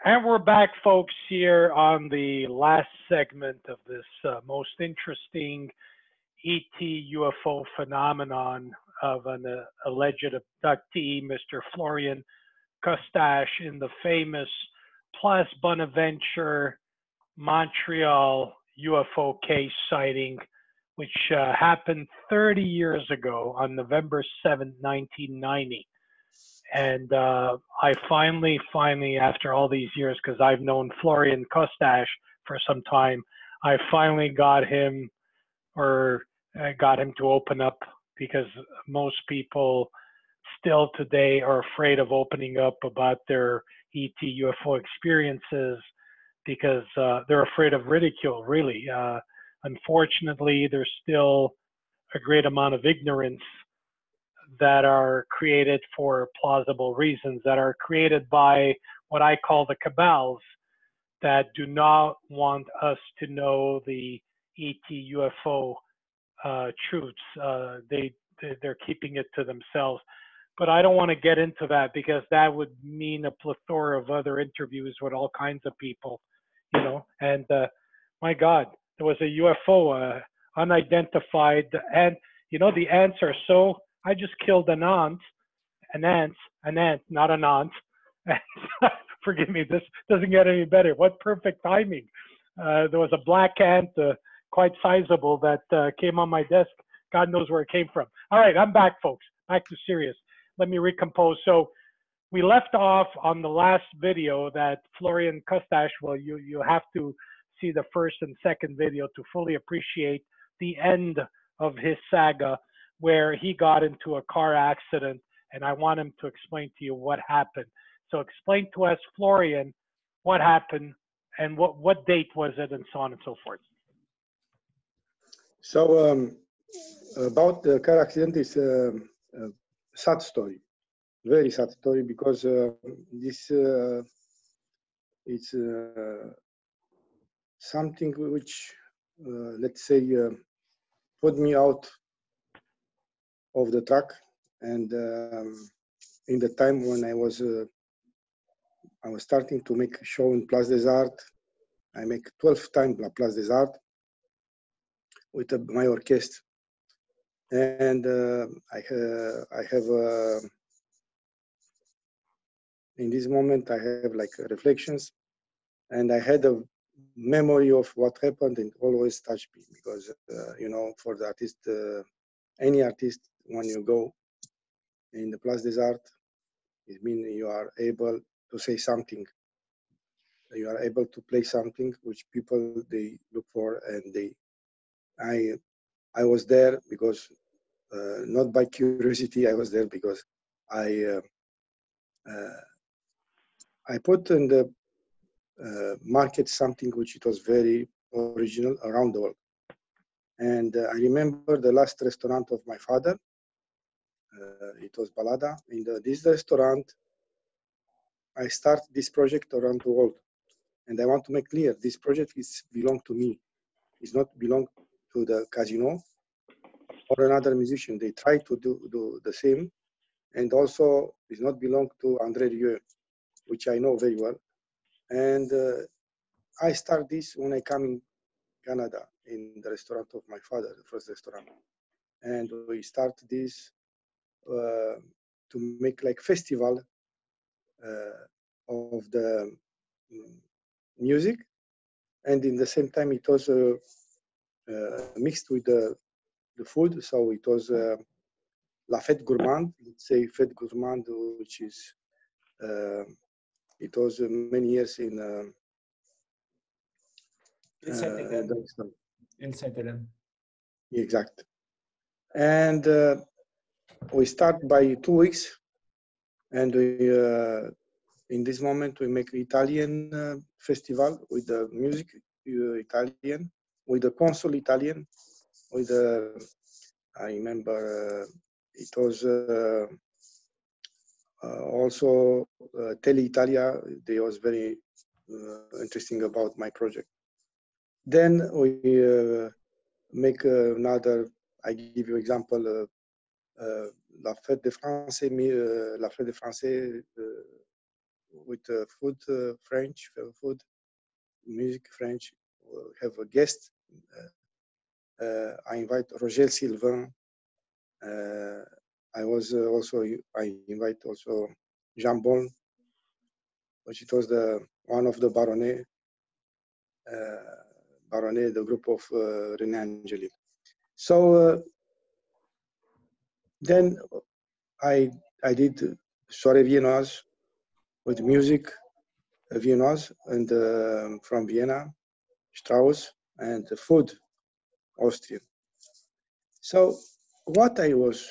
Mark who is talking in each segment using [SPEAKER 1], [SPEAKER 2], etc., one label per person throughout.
[SPEAKER 1] And we're back, folks, here on the last segment of this most interesting ET UFO phenomenon of an alleged abductee, Mr. Florian Costache, in the famous Place Bonaventure Montreal UFO case sighting, which happened 30 years ago on November 7, 1990. And I finally, after all these years, because I've known Florian Costache for some time, I finally got him to open up, because most people still today are afraid of opening up about their ET UFO experiences because they're afraid of ridicule, really. Unfortunately, there's still a great amount of ignorance that are created for plausible reasons, that are created by what I call the cabals, that do not want us to know the ET UFO truths. They're keeping it to themselves. But I don't want to get into that, because that would mean a plethora of other interviews with all kinds of people, you know. And my God, there was a UFO, unidentified, and you know, the ants are so. I just killed an ant, not an aunt. Forgive me, this doesn't get any better. What perfect timing. There was a black ant, quite sizable, that came on my desk. God knows where it came from. All right, I'm back, folks. Back to serious. Let me recompose. So we left off on the last video that Florian Costache, well, you have to see the first and second video to fully appreciate the end of his saga, where he got into a car accident, and I want him to explain to you what happened. So explain to us, Florian, what happened, and what date was it, and so on and so forth.
[SPEAKER 2] So about the car accident is a sad story, very sad story, because this it's something which, let's say, put me out of the track. And in the time when I was starting to make a show in Place des Arts, I make 12 times La Place des Arts with my orchestra. And I have in this moment I have like reflections, and I had a memory of what happened, and always touched me, because you know, for the artist, any artist, when you go in the Place des Arts, it means you are able to say something. You are able to play something which people, they look for, and I was there because not by curiosity. I was there because I put in the market something which it was very original around the world. And I remember the last restaurant of my father. It was Balada. In this restaurant, I start this project around the world. And I want to make clear, this project belong to me. It's not belong to the casino or another musician. They try to do the same. And also, it's not belong to André Rieu, which I know very well. And I start this when I come in Canada, in the restaurant of my father, the first restaurant. And we start this to make like festival of the music. And in the same time, it was mixed with the food. So it was La Fête Gourmande, let's say Fête Gourmande, which is, it was many years in
[SPEAKER 3] Saint-Hélène.
[SPEAKER 2] Exact. And we start by 2 weeks, and we, in this moment, we make Italian festival with the music Italian, with the console Italian, with the, I remember it was also Tele Italia. They was very interesting about my project. Then we make another, I give you example, La Fête des Français, with food, French food, music, French. Have a guest. I invite Roger Sylvain. I invite also Jean Bon, which it was one of the Baronnet, the group of René Angeli. So then I did soirée viennoise with music, viennoise, and from Vienna, Strauss, and food, Austrian. So what I was...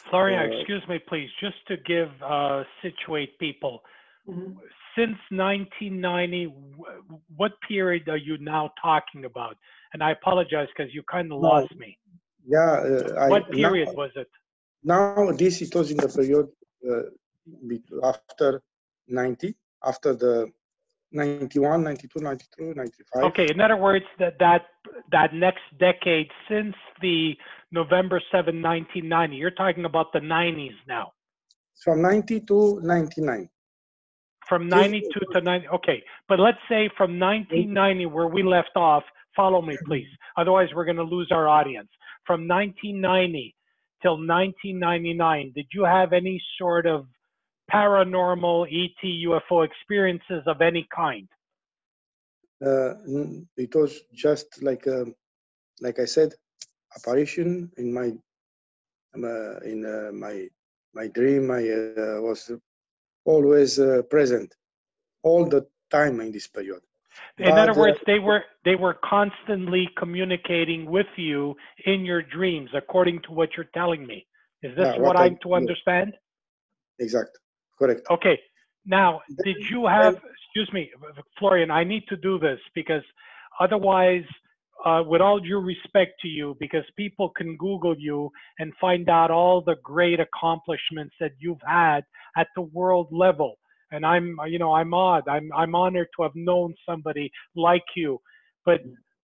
[SPEAKER 1] Florian, excuse me, please, just to give, situate people. Since 1990, what period are you now talking about? And I apologize because you kind of lost me.
[SPEAKER 2] Yeah.
[SPEAKER 1] What period was it?
[SPEAKER 2] Now, it was in the period after 90, after the 91, 92, 92, 95.
[SPEAKER 1] Okay, in other words, that next decade since the November 7, 1990, you're talking about the 90s now.
[SPEAKER 2] From 90 to 99.
[SPEAKER 1] From 92 to 90, okay. But let's say from 1990, where we left off, follow me, please. Otherwise, we're going to lose our audience. From 1990 till 1999, did you have any sort of paranormal ET UFO experiences of any kind?
[SPEAKER 2] It was just like I said, apparition in my dream. I was always present all the time in this period.
[SPEAKER 1] In other words, they were constantly communicating with you in your dreams, according to what you're telling me. Is this what I'm to understand?
[SPEAKER 2] Exact. Correct.
[SPEAKER 1] Okay. Now, did you have, excuse me, Florian, I need to do this because otherwise, with all due respect to you, because people can Google you and find out all the great accomplishments that you've had at the world level. And I'm honored to have known somebody like you. But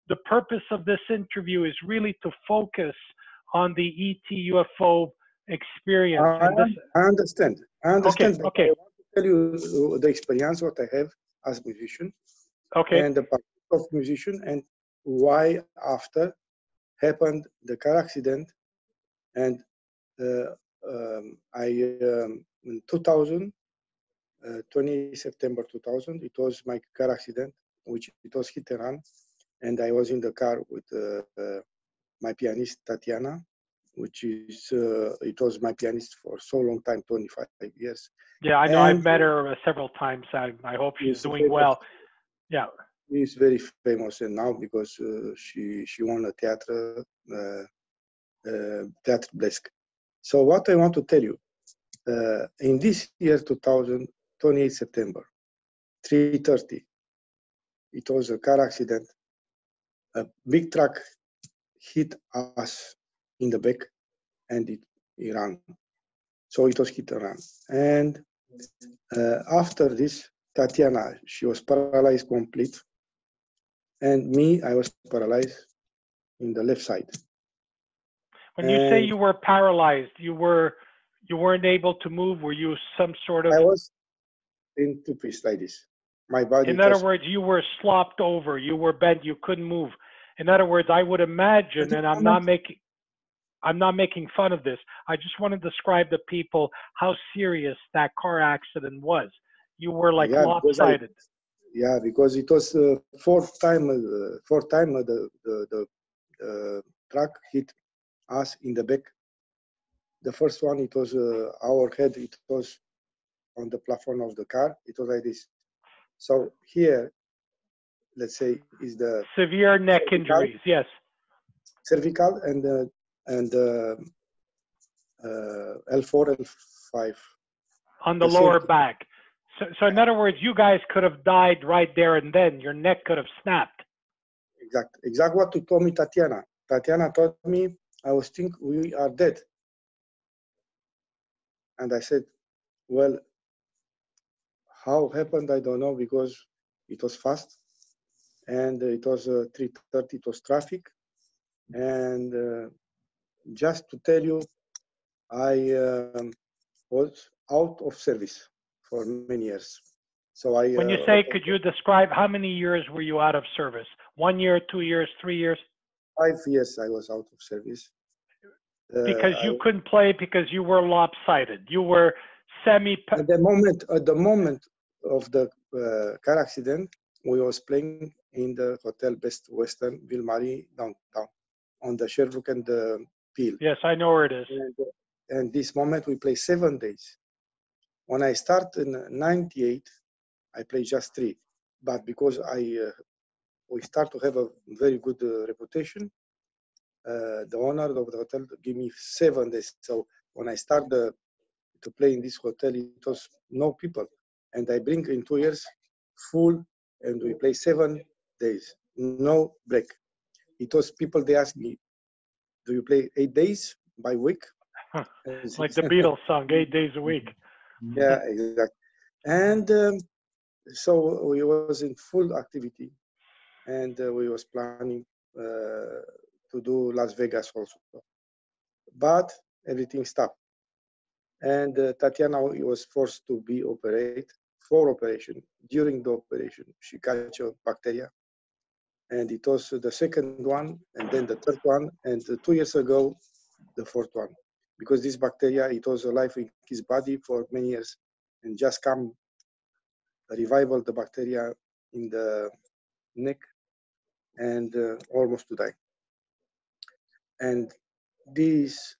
[SPEAKER 1] the purpose of this interview is really to focus on the ET UFO experience.
[SPEAKER 2] I understand.
[SPEAKER 1] Okay.
[SPEAKER 2] I want to tell you the experience what I have as musician.
[SPEAKER 1] Okay.
[SPEAKER 2] And the part of musician and why after happened the car accident. And in 2000, 20 September 2000, it was my car accident, which it was hit and run. And I was in the car with my pianist, Tatiana, which is, it was my pianist for so long time, 25 years.
[SPEAKER 1] Yeah, I know. I've met her several times. I hope she's doing well. Yeah.
[SPEAKER 2] She's very famous and now because she won a theater Blesk. So what I want to tell you, in this year 2000, 28 September, 3:30, it was a car accident. A big truck hit us in the back and it ran. So it was hit and run. And after this, Tatiana, she was paralyzed complete. And me, I was paralyzed in the left side.
[SPEAKER 1] When you say you were paralyzed, you weren't able to move. Were you some sort of?
[SPEAKER 2] I was in two pieces like this. My body.
[SPEAKER 1] In other words, you were slopped over. You were bent. You couldn't move. In other words, I would imagine, and I'm not making fun of this. I just want to describe to people how serious that car accident was. You were like lopsided.
[SPEAKER 2] Because it was fourth time the truck hit us in the back. The first one, it was our head, it was on the platform of the car. It was like this. So here, let's say, is the
[SPEAKER 1] severe neck injuries. Yes.
[SPEAKER 2] Cervical and L4, L5.
[SPEAKER 1] On the lower back. So in other words, you guys could have died right there and then. Your neck could have snapped.
[SPEAKER 2] Exact what you told me, Tatiana. Tatiana told me, I was thinking we are dead. And I said, well, how happened, I don't know, because it was fast. And it was 3:30, it was traffic. And just to tell you, I was out of service for many years. So I.
[SPEAKER 1] When you say, could you describe how many years were you out of service? 1 year, 2 years, 3 years?
[SPEAKER 2] 5 years I was out of service.
[SPEAKER 1] Because you couldn't play because you were lopsided. You were semi.
[SPEAKER 2] At the moment of the car accident, we was playing in the Hotel Best Western Ville-Marie downtown on the Sherbrooke and the Peel.
[SPEAKER 1] Yes, I know where it is.
[SPEAKER 2] And this moment we play 7 days. When I start in '98, I play just 3. But because we start to have a very good reputation, the owner of the hotel gave me 7 days. So when I start to play in this hotel, it was no people. And I bring in 2 years full, and we play 7 days, no break. It was people, they asked me, do you play 8 days by week?
[SPEAKER 1] Like the Beatles song, 8 days a week.
[SPEAKER 2] Yeah, exactly. And so we was in full activity, and we was planning to do Las Vegas also. But everything stopped. And Tatiana was forced to be operated for operation. During the operation, she catch a bacteria, and it was the second one, and then the third one, and 2 years ago, the fourth one. Because this bacteria, it was alive in his body for many years, and just come revival the bacteria in the neck, and almost to die. And this,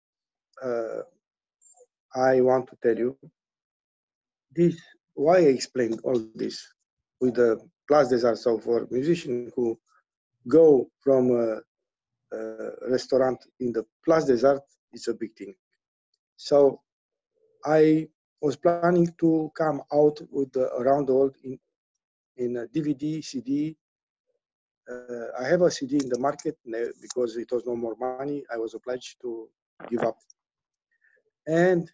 [SPEAKER 2] I want to tell you, this why I explained all this with the Place des Arts. So for musicians who go from a restaurant in the Place des Arts, it's a big thing. So I was planning to come out with around the world in a DVD, CD. I have a CD in the market because it was no more money. I was obliged to give up. And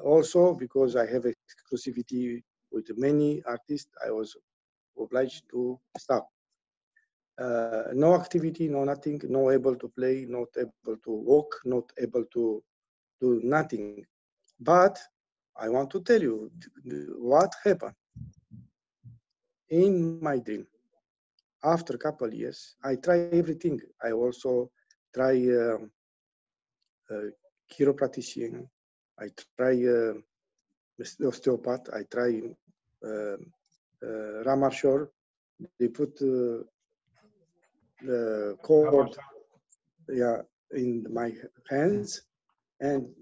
[SPEAKER 2] also because I have exclusivity with many artists, I was obliged to stop. No activity, no nothing, no able to play, not able to walk, not able to do nothing. But I want to tell you what happened. In my dream, after a couple of years, I try everything. I also try chiropractic. I try osteopath. I try Ramashore. They put the cord, yeah, in my hands and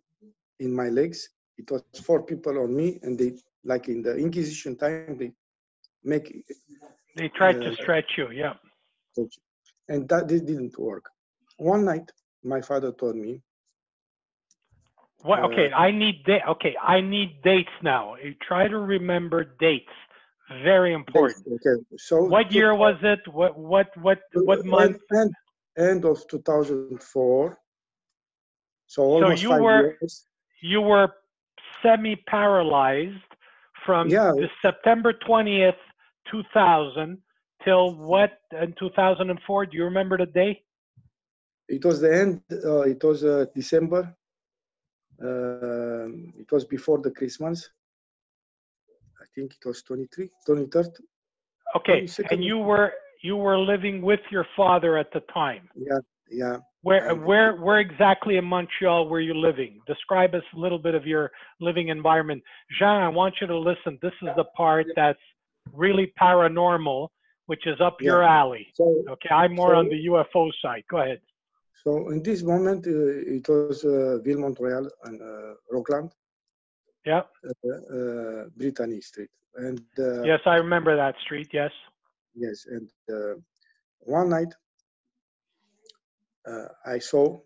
[SPEAKER 2] in my legs. It was 4 people on me, and they, like in the Inquisition time, they make.
[SPEAKER 1] They tried to stretch you, yeah.
[SPEAKER 2] And that didn't work. One night, my father told me.
[SPEAKER 1] What? Okay, I need dates now. You try to remember dates. Very important.
[SPEAKER 2] Okay. So
[SPEAKER 1] what year was it? What month?
[SPEAKER 2] End of 2004. So almost
[SPEAKER 1] you
[SPEAKER 2] 5
[SPEAKER 1] were
[SPEAKER 2] years.
[SPEAKER 1] You were semi-paralyzed from the September 20th, 2000 till what in 2004? Do you remember the day?
[SPEAKER 2] It was the end. It was December. It was before the Christmas. I think it was 23rd.
[SPEAKER 1] Okay, 22nd. And you were living with your father at the time.
[SPEAKER 2] Yeah.
[SPEAKER 1] Where exactly in Montreal were you living? Describe us a little bit of your living environment. Jean, I want you to listen. This is the part that's really paranormal, which is up your alley. Okay, I'm more on the UFO side. Go ahead.
[SPEAKER 2] So in this moment, it was Ville Montreal and Rockland.
[SPEAKER 1] Yeah.
[SPEAKER 2] Brittany Street. And
[SPEAKER 1] yes, I remember that street. Yes.
[SPEAKER 2] Yes, and one night I saw,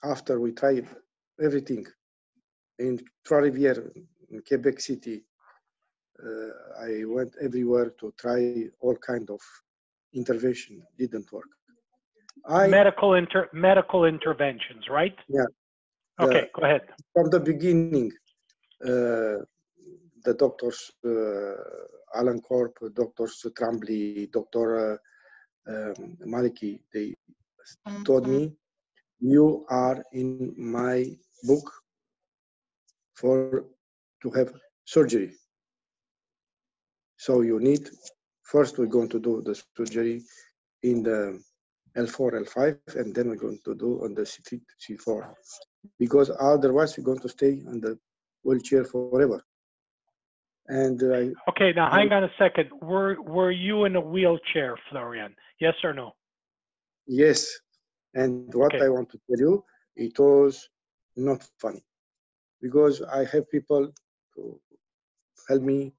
[SPEAKER 2] after we tried everything in Trois-Rivières, in Quebec City, I went everywhere to try all kind of intervention. Didn't work.
[SPEAKER 1] Medical interventions, right?
[SPEAKER 2] Yeah.
[SPEAKER 1] Okay, go ahead.
[SPEAKER 2] From the beginning, the doctors, Alan Corp, doctors Tremblay, Dr. Maliki, they told me, you are in my book to have surgery. So you need, first we're going to do the surgery in the L4, L5, and then we're going to do on the C3, C4, because otherwise we're going to stay on the wheelchair forever. And
[SPEAKER 1] okay, now hang on a second. Were you in a wheelchair, Florian? Yes or no?
[SPEAKER 2] Yes. And what
[SPEAKER 1] Okay.
[SPEAKER 2] I want to tell you, it was not funny, because I have people to help me.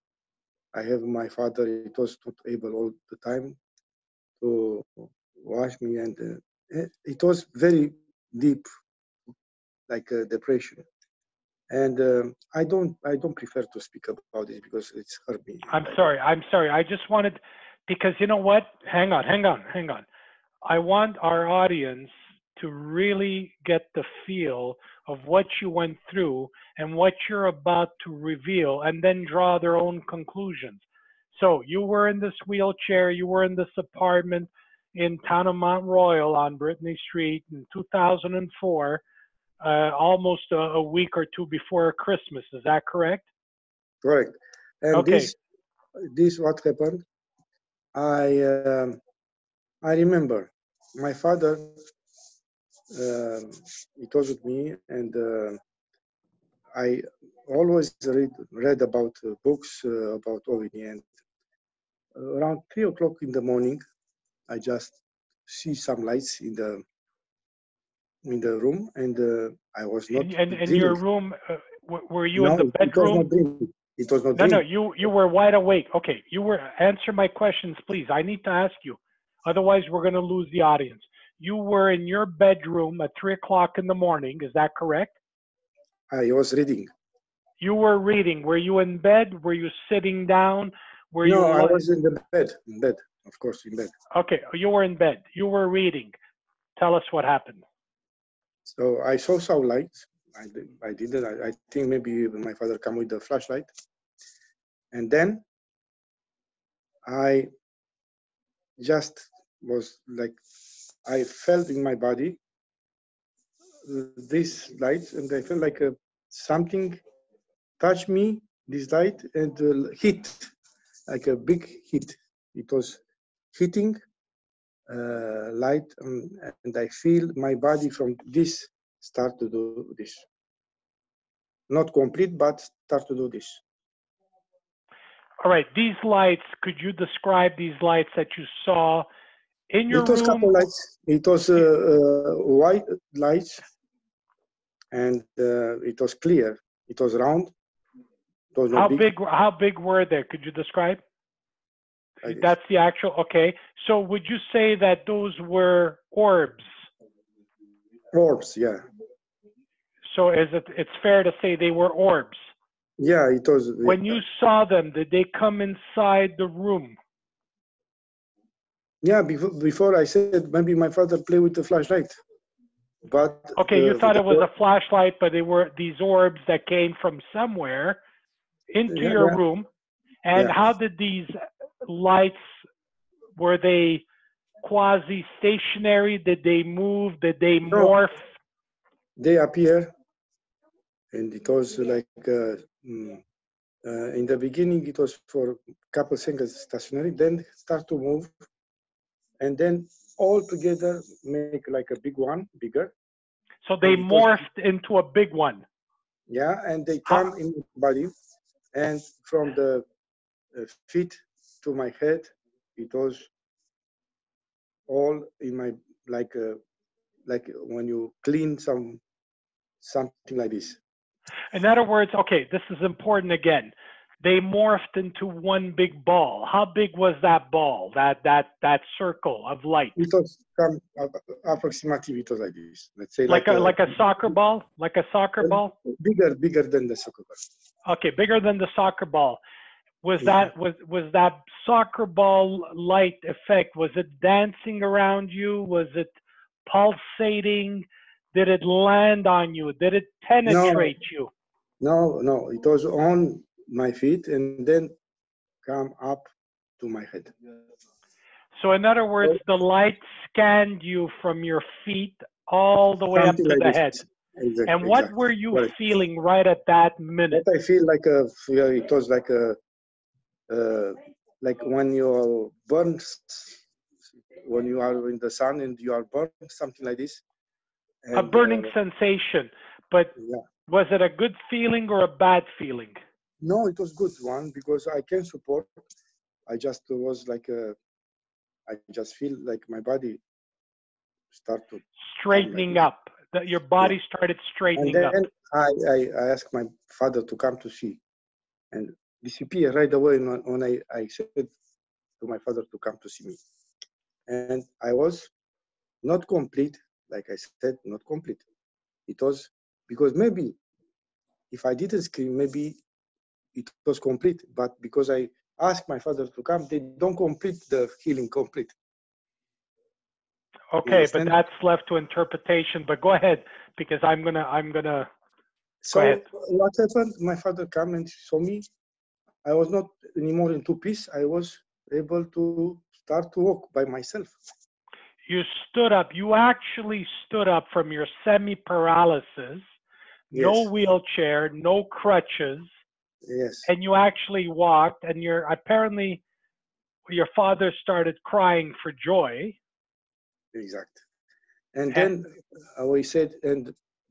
[SPEAKER 2] I have my father, it was not able all the time to wash me, and it was very deep, like depression. And I don't prefer to speak about it because it's hurt me.
[SPEAKER 1] I'm sorry. I just wanted, because you know what? Hang on. I want our audience to really get the feel of what you went through and what you're about to reveal, and then draw their own conclusions. So you were in this wheelchair, you were in this apartment in town of Montreal on Brittany Street in 2004, almost a week or two before Christmas. Is that correct?
[SPEAKER 2] Correct. And
[SPEAKER 1] okay.
[SPEAKER 2] This what happened. I remember my father. He was with me, and I always read about books about OVNI. And around 3 o'clock in the morning, I just see some lights in the room, and I was not
[SPEAKER 1] in your room, were you
[SPEAKER 2] no,
[SPEAKER 1] in the bedroom?
[SPEAKER 2] It was not dreaming. It was not
[SPEAKER 1] no,
[SPEAKER 2] dreaming.
[SPEAKER 1] no, you were wide awake. Okay, you were. Answer my questions, please. I need to ask you. Otherwise, we're going to lose the audience. You were in your bedroom at 3 o'clock in the morning. Is that correct?
[SPEAKER 2] I was reading.
[SPEAKER 1] You were reading. Were you in bed? Were you sitting down?
[SPEAKER 2] No, I was in the bed. In bed, of course, in bed.
[SPEAKER 1] Okay, you were in bed. You were reading. Tell us what happened.
[SPEAKER 2] So I saw some lights. I didn't. I think maybe my father came with the flashlight. And then I just was like, I felt in my body this light, and I felt like something touched me, this light, and hit, like a big hit. It was hitting light, and I feel my body from this start to do this. Not complete, but start to do this.
[SPEAKER 1] All right, these lights, could you describe these lights that you saw in your room?
[SPEAKER 2] It was couple lights. It was white lights, and it was clear. It was round. It was not big.
[SPEAKER 1] How big were they? Could you describe?
[SPEAKER 2] Like
[SPEAKER 1] that's the actual. Okay. So would you say that those were orbs?
[SPEAKER 2] Orbs, yeah.
[SPEAKER 1] So it's fair to say they were orbs?
[SPEAKER 2] Yeah, it was.
[SPEAKER 1] When you saw them, did they come inside the room?
[SPEAKER 2] Yeah, before I said maybe my father played with the flashlight. But
[SPEAKER 1] okay, you thought it was a flashlight, but they were these orbs that came from somewhere into your room. And how did these lights, were they quasi-stationary? Did they move? Did they morph?
[SPEAKER 2] They appear, and it was like in the beginning it was for a couple seconds stationary, then start to move, and then all together make like a big one, bigger.
[SPEAKER 1] So they morphed into a big one.
[SPEAKER 2] Yeah, and they come in the body, and from the feet to my head, it was all in my like when you clean something like this.
[SPEAKER 1] In other words, okay, this is important again. They morphed into one big ball. How big was that ball? That circle of light?
[SPEAKER 2] It was approximately. It was like this. Let's say
[SPEAKER 1] like a soccer ball, like a soccer ball.
[SPEAKER 2] Bigger than the soccer ball.
[SPEAKER 1] Okay, bigger than the soccer ball. Was that soccer ball light effect? Was it dancing around you? Was it pulsating? Did it land on you? Did it penetrate you?
[SPEAKER 2] No. It was on my feet and then come up to my head.
[SPEAKER 1] So in other words, the light scanned you from your feet all the way up to the head. And
[SPEAKER 2] exactly,
[SPEAKER 1] what
[SPEAKER 2] exactly.
[SPEAKER 1] were you
[SPEAKER 2] Correct.
[SPEAKER 1] feeling right at that minute?
[SPEAKER 2] What I feel like it was like when you burn, when you are in the sun and you are burned, something like this.
[SPEAKER 1] A
[SPEAKER 2] And
[SPEAKER 1] burning sensation, but
[SPEAKER 2] yeah,
[SPEAKER 1] was it a good feeling or a bad feeling?
[SPEAKER 2] no, it was good one because I can support. I just was like I just feel like my body start to come like
[SPEAKER 1] Straightening
[SPEAKER 2] this.
[SPEAKER 1] up, that your
[SPEAKER 2] Yeah,
[SPEAKER 1] body started
[SPEAKER 2] and
[SPEAKER 1] straightening up.
[SPEAKER 2] then I asked my father to come to see and disappear right away when I said to my father to come to see me. And I was not complete, like I said, not complete. It was because maybe if I didn't scream, maybe it was complete. But because I asked my father to come, they don't complete the healing complete. You
[SPEAKER 1] Okay, but
[SPEAKER 2] understand?
[SPEAKER 1] that's left to interpretation. But go ahead, because I'm gonna go ahead.
[SPEAKER 2] So what happened? My father came and saw me. I was not anymore in two piece. I was able to start to walk by myself.
[SPEAKER 1] You stood up. You actually stood up from your semi-paralysis, no
[SPEAKER 2] Yes,
[SPEAKER 1] wheelchair, no crutches,
[SPEAKER 2] yes,
[SPEAKER 1] and you actually walked. And your father started crying for joy.
[SPEAKER 2] exact. And
[SPEAKER 1] And
[SPEAKER 2] then we said,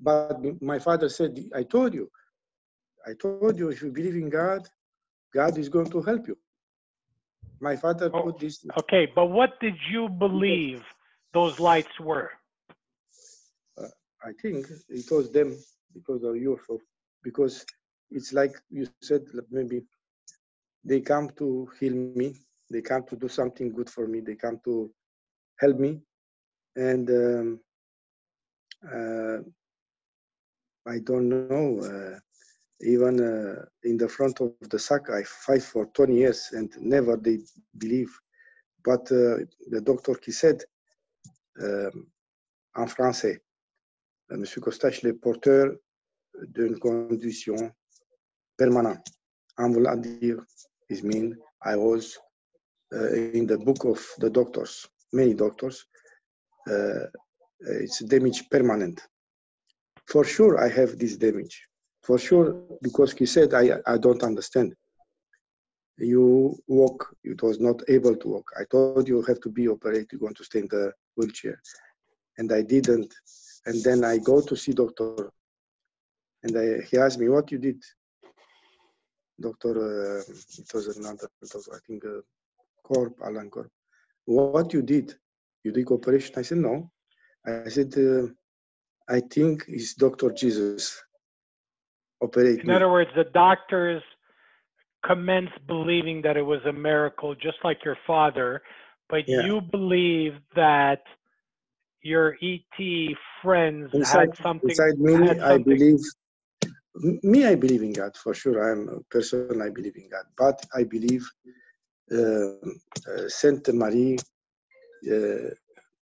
[SPEAKER 2] but my father said, I told you, if you believe in God, God is going to help you. My father
[SPEAKER 1] oh,
[SPEAKER 2] put this
[SPEAKER 1] okay, but what did you
[SPEAKER 2] because
[SPEAKER 1] believe those lights were?
[SPEAKER 2] uh, I think it was them because of UFO, because it's like you said, maybe they come to heal me, they come to do something good for me, they come to help me, and uh, I don't know. Even in the front of the sack, I fight for 20 years and never they believe. But the doctor qui said en français, Monsieur Costache, le porteur d'une condition permanente. En voulant dire, it means I was in the book of the doctors, many doctors, it's damage permanent. For sure, I have this damage. For sure, because he said, I don't understand. You walk, it was not able to walk. I told you have to be operated, you're going to stay in the wheelchair. And I didn't. And then I go to see doctor, and he asked me, what you did? Doctor, it was another doctor, I think, Alan Corp. What you did? You did operation? I said, no. I said, I think it's Dr. Jesus operate
[SPEAKER 1] In
[SPEAKER 2] me.
[SPEAKER 1] other words, the doctors commenced believing that it was a miracle, just like your father, but
[SPEAKER 2] Yeah.
[SPEAKER 1] you believe that your ET friends
[SPEAKER 2] Inside, me,
[SPEAKER 1] had
[SPEAKER 2] I
[SPEAKER 1] something.
[SPEAKER 2] believe. I believe in God for sure. I'm a person. I believe in God, but I believe Sainte Marie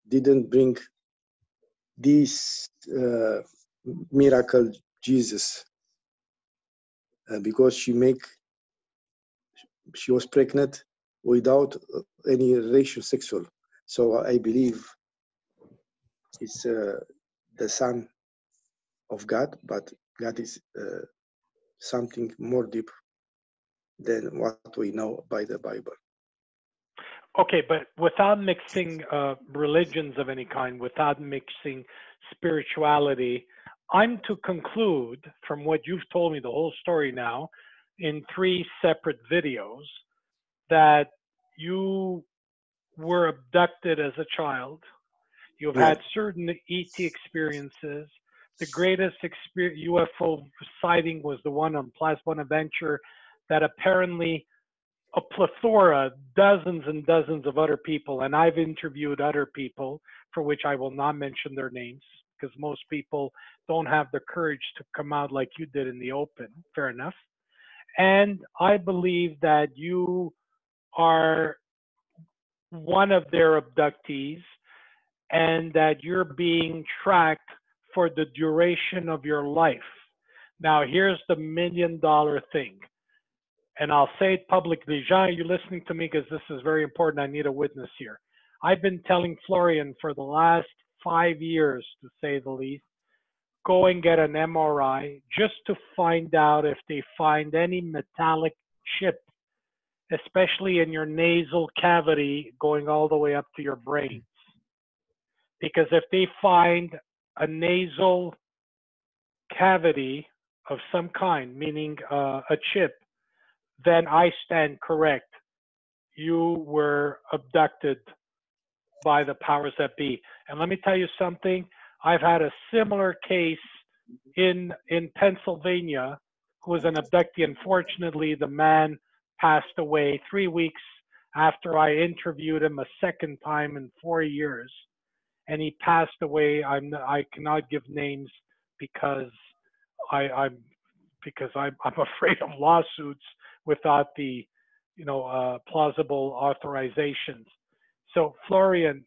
[SPEAKER 2] didn't bring this miracle Jesus because she was pregnant without any relation sexual. So I believe it's the son of God, but God is something more deep than what we know by the Bible.
[SPEAKER 1] Okay, but without mixing religions of any kind, without mixing spirituality, I'm to conclude from what you've told me, the whole story now, in 3 separate videos, that you were abducted as a child. You've
[SPEAKER 2] Yeah,
[SPEAKER 1] had certain ET experiences. The greatest UFO sighting was the one on Place Bonaventure that apparently a plethora, dozens and dozens of other people, and I've interviewed other people for which I will not mention their names because most people don't have the courage to come out like you did in the open. Fair enough. And I believe that you are one of their abductees and that you're being tracked for the duration of your life. Now, here's the $1,000,000 thing, and I'll say it publicly. Jean, you listening to me because this is very important. I need a witness here. I've been telling Florian for the last 5 years, to say the least, go and get an MRI just to find out if they find any metallic chip, especially in your nasal cavity going all the way up to your brain. Because if they find a nasal cavity of some kind, meaning a chip, then I stand correct. You were abducted by the powers that be. And let me tell you something. I've had a similar case in Pennsylvania who was an abductee. Unfortunately, the man passed away 3 weeks after I interviewed him a second time in 4 years. And he passed away. I cannot give names because I'm afraid of lawsuits without the plausible authorizations. So Florian,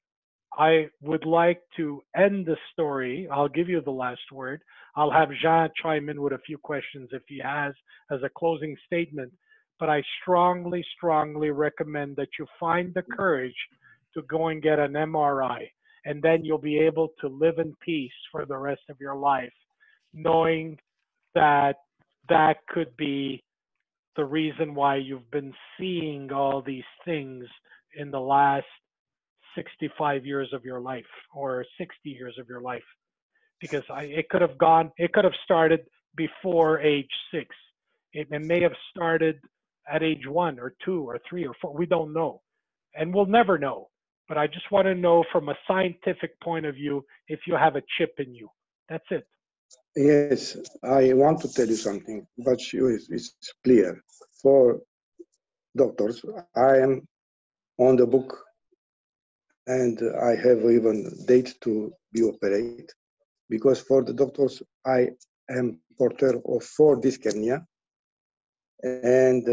[SPEAKER 1] I would like to end the story. I'll give you the last word. I'll have Jean chime in with a few questions if he has as a closing statement. But I strongly, strongly recommend that you find the courage to go and get an MRI. And then you'll be able to live in peace for the rest of your life, knowing that that could be the reason why you've been seeing all these things in the last 65 years of your life or 60 years of your life. Because it could have started before age 6. It may have started at age 1 or 2 or 3 or 4. We don't know. And we'll never know. But I just want to know from a scientific point of view if you have a chip in you. That's it.
[SPEAKER 2] Yes, I want to tell you something, but it's clear. For doctors, I am on the book and I have even date to be operated because for the doctors, I am porter of 4 disc hernia and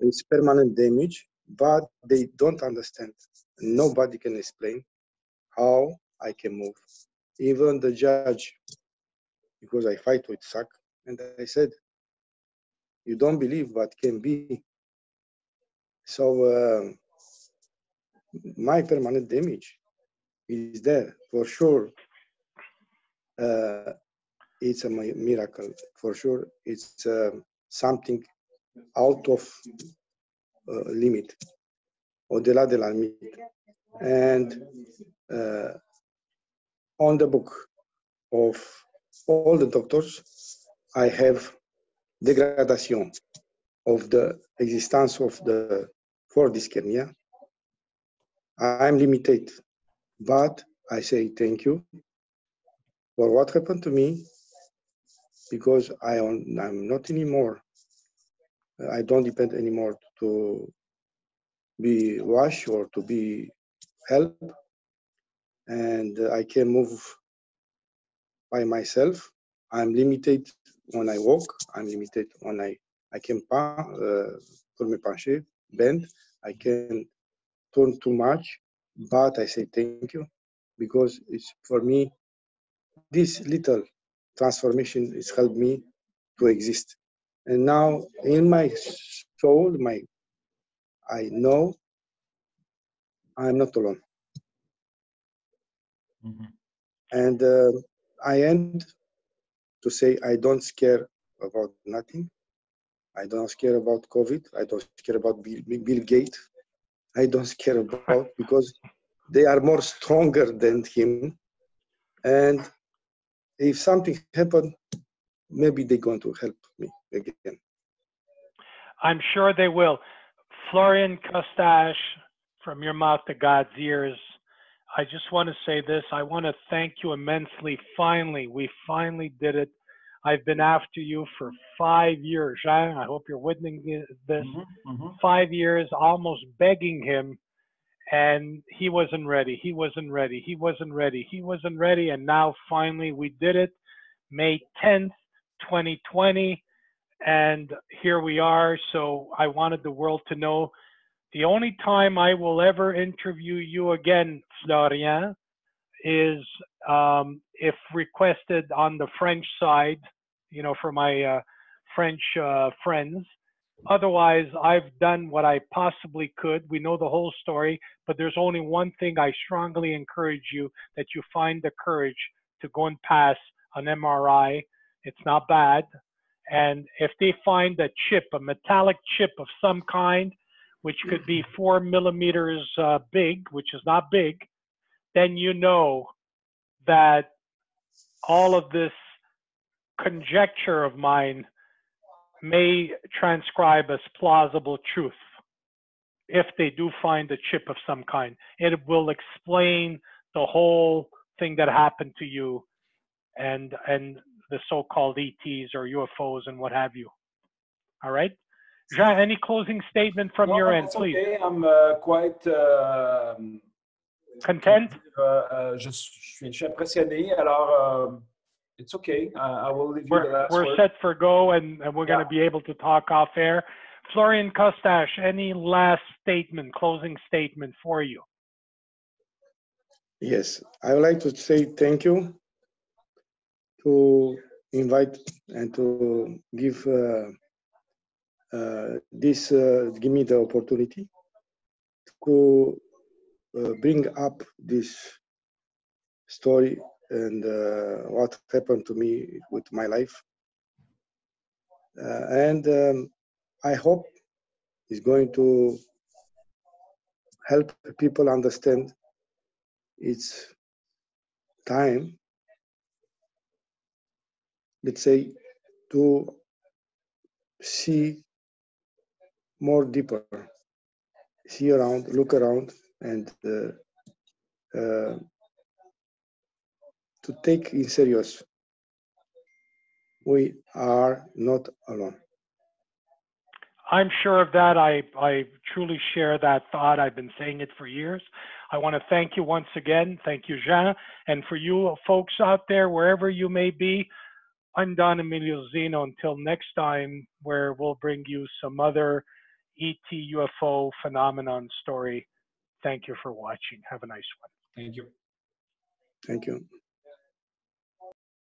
[SPEAKER 2] it's permanent damage, but they don't understand. Nobody can explain how I can move. Even the judge, because I fight with SAC, and I said, you don't believe what can be. So my permanent damage is there for sure. It's a miracle for sure. It's something out of limit, au-delà de la limite. And on the book of all the doctors, I have degradation of the existence of the 4 disc hernia. I'm limited, but I say thank you for what happened to me because I'm not anymore. I don't depend anymore to be washed or to be helped, and I can move by myself. I'm limited when I walk. I'm limited when I can pour me pencher, bend. I can turn too much, but I say thank you because it's for me. This little transformation has helped me to exist. And now in my soul, I know I'm not alone.
[SPEAKER 3] Mm-hmm.
[SPEAKER 2] And I end to say I don't scare about nothing. I don't scare about COVID. I don't scare about Bill Gates. I don't scare about because they are more stronger than him. And if something happened, maybe they're going to help me again.
[SPEAKER 1] I'm sure they will. Florian Costache, from your mouth to God's ears, I just want to say this. I want to thank you immensely. Finally, we finally did it. I've been after you for 5 years. Jean, I hope you're witnessing this. 5 years, almost begging him, and he wasn't ready. He wasn't ready. He wasn't ready. He wasn't ready. And now finally we did it. May 10th, 2020. And here we are. So I wanted the world to know the only time I will ever interview you again, Florian, is if requested on the French side, for my French friends. Otherwise, I've done what I possibly could. We know the whole story, but there's only one thing I strongly encourage you, that you find the courage to go and pass an MRI. It's not bad. And if they find a chip, a metallic chip of some kind, which could be 4 millimeters big, which is not big, then you know that all of this conjecture of mine may transcribe as plausible truth. If they do find a chip of some kind, it will explain the whole thing that happened to you and the so-called ETs or UFOs and what have you. All right? Jean, any closing statement from your end, please?
[SPEAKER 3] Okay. I'm quite
[SPEAKER 1] content.
[SPEAKER 3] Je suis impressionné. Alors, it's okay. I will leave you the last word.
[SPEAKER 1] We're set for go, and we're going to be able to talk off air. Florian Costache, any last statement, closing statement for you?
[SPEAKER 2] Yes, I would like to say thank you to invite and to give give me the opportunity to bring up this story and what happened to me with my life. I hope it's going to help people understand it's time, let's say, to see more deeper, see around, look around, and to take in serious. We are not alone.
[SPEAKER 1] I'm sure of that. I truly share that thought. I've been saying it for years. I want to thank you once again. Thank you, Jean. And for you folks out there, wherever you may be, I'm Don Emilio Zinno. Until next time, where we'll bring you some other ET UFO phenomenon story. Thank you for watching. Have a nice one.
[SPEAKER 3] Thank you.
[SPEAKER 2] Thank you.